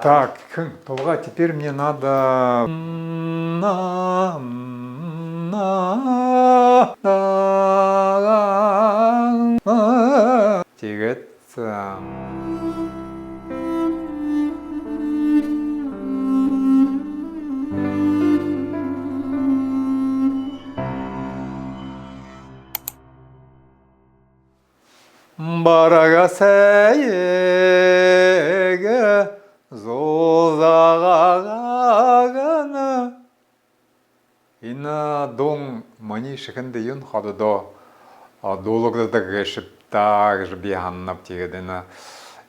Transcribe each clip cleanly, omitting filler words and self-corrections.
Так, Толга, теперь мне надо... Тягаться. Барагасеге зозагагана ина дон мани шихенде юн хододо дологда да гешип так же биганнап тигедена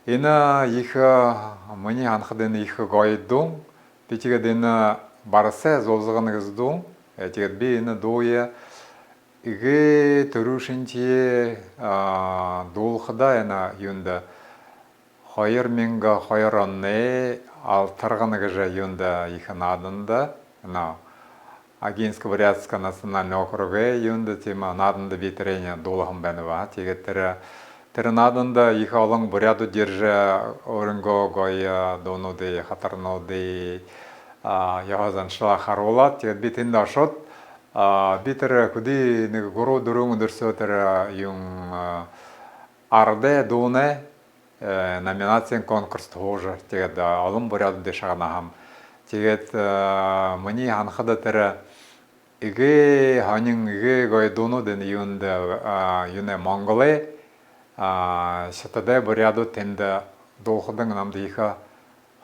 ина иха мани ханхден иха гойдон питигедена барсе зозаганагздон этигед би ина доя иге төрүшинче долхда ена юнда хайыр менга хайыранне ал тарганыга же юнда иханадында на Агинско-Бурятская национальный округе юнда тема надында битереня долхам бенова тегеттера тернадында ихалың буряду держа орынго гоя донуды хатарноды ягазан шла харолат тегет битинда ашот битер куди нег горо дурун дурсотер юн арде доне номинациен конкурс тоже тегет алым буряду дешаганахам тегет мани ханхада тера иге ханин иге гой дону ден юнда юне монголе шатаде буряду тенда долхудың намды иха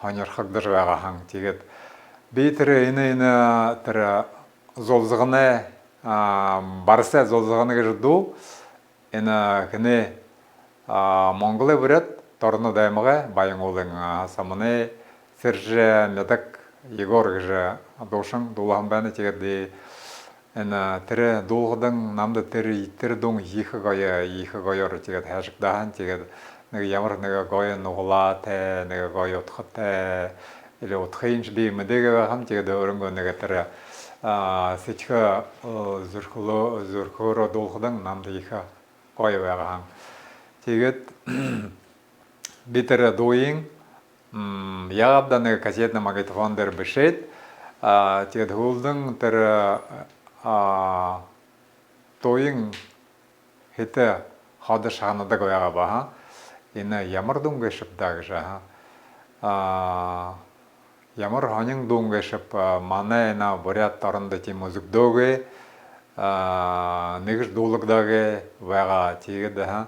ханер хагдыр вагахан тегет битер ина тера золзыгыны барса золзыгыны жду ина кне монголе бурят торно даймага байың олың самыны серже медак егор же дошың дулам бәне тегерди ина тире долгыдың намды тире дон ихы гойор тегет хажык дахан тегет неге ямыр неге гойы нугла те неге гойы отхы те или отхыйынч би медеге хам тегет өрөнгө неге тире сечха зурхуро долгыдың намды ихы гойы вагахан тегет битер доиң ягабда неге кассетный магнитофондер бешет тегет хулдың тире тоиң хите хады шағанада гояга баха ина ямар дунга шыпдаг жа ямар ханин дунга шып мана ина бурят тарында ти музыкдоге негиш долугдаге вага тегеда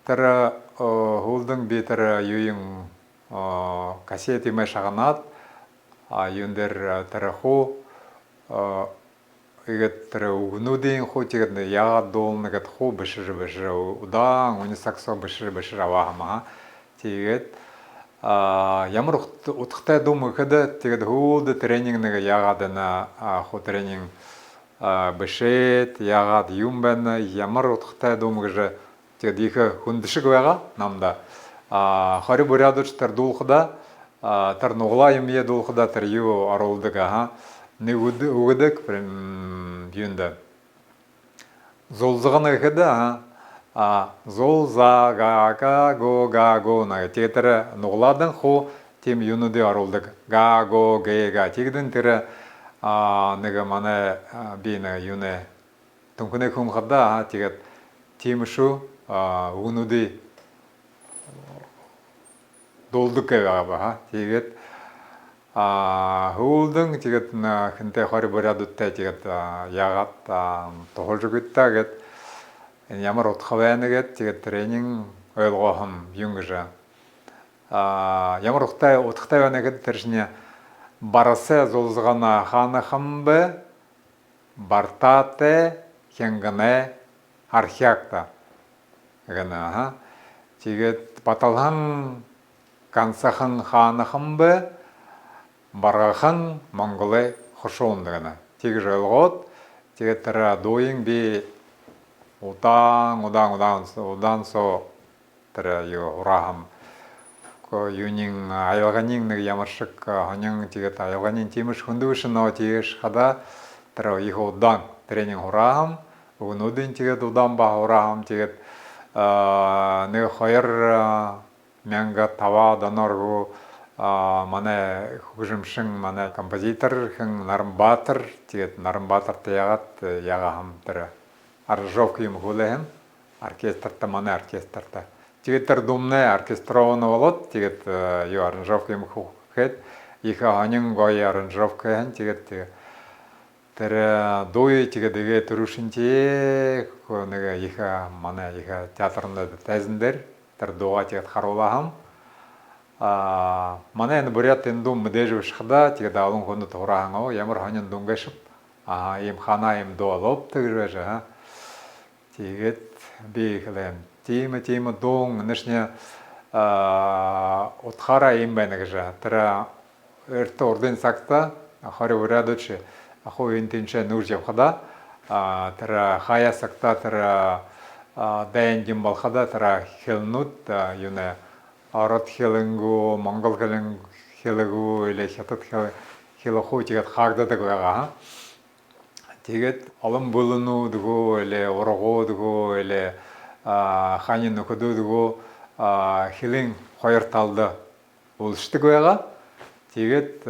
тара хулдың битер юйың кассети ме шағанат юндер тара ху игет тара угнудин ху тегет яга долнагат ху бешир удан унисаксо бешир авахама тегет ямар утхтай думы када тегет хулды тренингнеге ягадына ху тренинг бешет ягад юмбена ямар утхтай думы же тегет иха хундышык вага намда хари бурядыч тар дулхда тар нугла юмье дулхда тар ю аролдыга не угдык прям юнда золзыганы када золзага го на тетер нугладын ху тем юнуды аролдык га го гега тигдин тире нега мане бина юне тункуне кум хада тигет тимшу унуды долдык кега тигет хулдың тигет хинте хари бурядутта тигет ягат тохолжугутта гет ямар отхавенегет тигет тренинг ойлгохым юнгжа ямар отхтавенегет тершне барасе золзгана ханахымбы бартате хенгане архиакта гана тигет паталхан кансахан ханахымбы баргахан монголе хошондыгана тиг жолгот тигет тара доиң би удан со тара ю урахам ко юнин айылганин неге ямаршык ханин тигет айылганин тимиш хундушын но тигеш хада тара их удан тренинг урахам унудин тигет удан ба урахам тигет неге хайыр Мянга тава доноргу мане хужимшин мане композитор хин Нарымбатыр тигет Нарымбатыр теягат ягахам тера аранжировка им хулehen оркестрта мане оркестрта тигеттер думне оркестровано болот тигет ю аранжировка им хухет иха анин гой аранжировка хен тигет тера дуи тигет деге турушинче нега иха мане иха театрында тезиндер тер дуа тигет харулахам мане эн бурят эндум мдежу шхда тига даалун хонду тораханго ямар ханин дунгашып им хана им дуалоп тигрежа тигет бихлем тима дун нешне отхара им бенегжа тра эрто орден сакта хари урадочи ахо интенше нужje хада тра хая сакта тра дайндим балхада тра хелнут юне арат хеленгу, монгол хелегу или хятад хелоху тигет хагда дагага. Тигет алым булыну дугу или орого дугу или ханин нукуду дугу хелен хойырталды болышты гояга. Тигет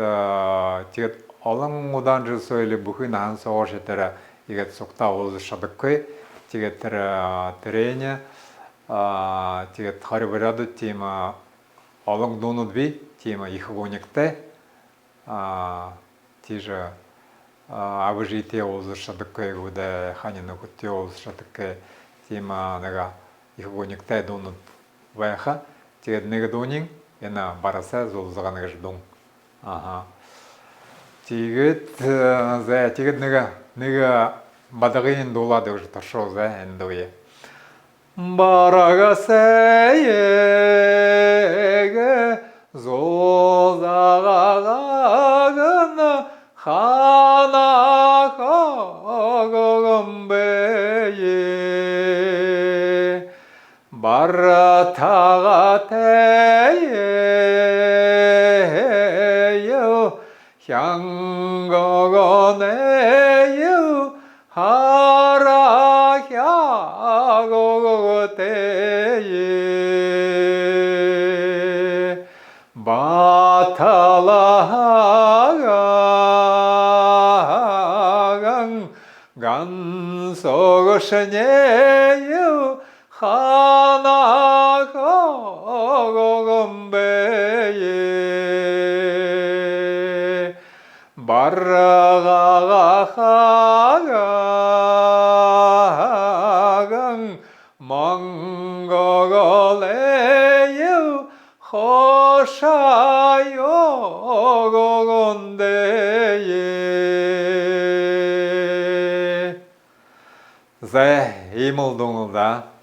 алым удан жысо или бухин хан соғаш етері тигет соқта олышадық кой. Тигет терене тигет харибараду тима алың донуд би тима ихгоникте тиже абыжите олзышадыкке гуде ханину кутте олзышадыкке тима нега ихгоникте донуд вайха тигет нега донин ена бараса золзаганыг ждун тигет нега бадагын долады уже ташо за эндуе барагасеге зозагагана ханахагамбeye 바라타가테요 향거거네요 하라향거거테예 바탈라강 간소거시네요 하나거거건베예 바라가가강 망거걸레요 허샤요거건데예 제 이물동을다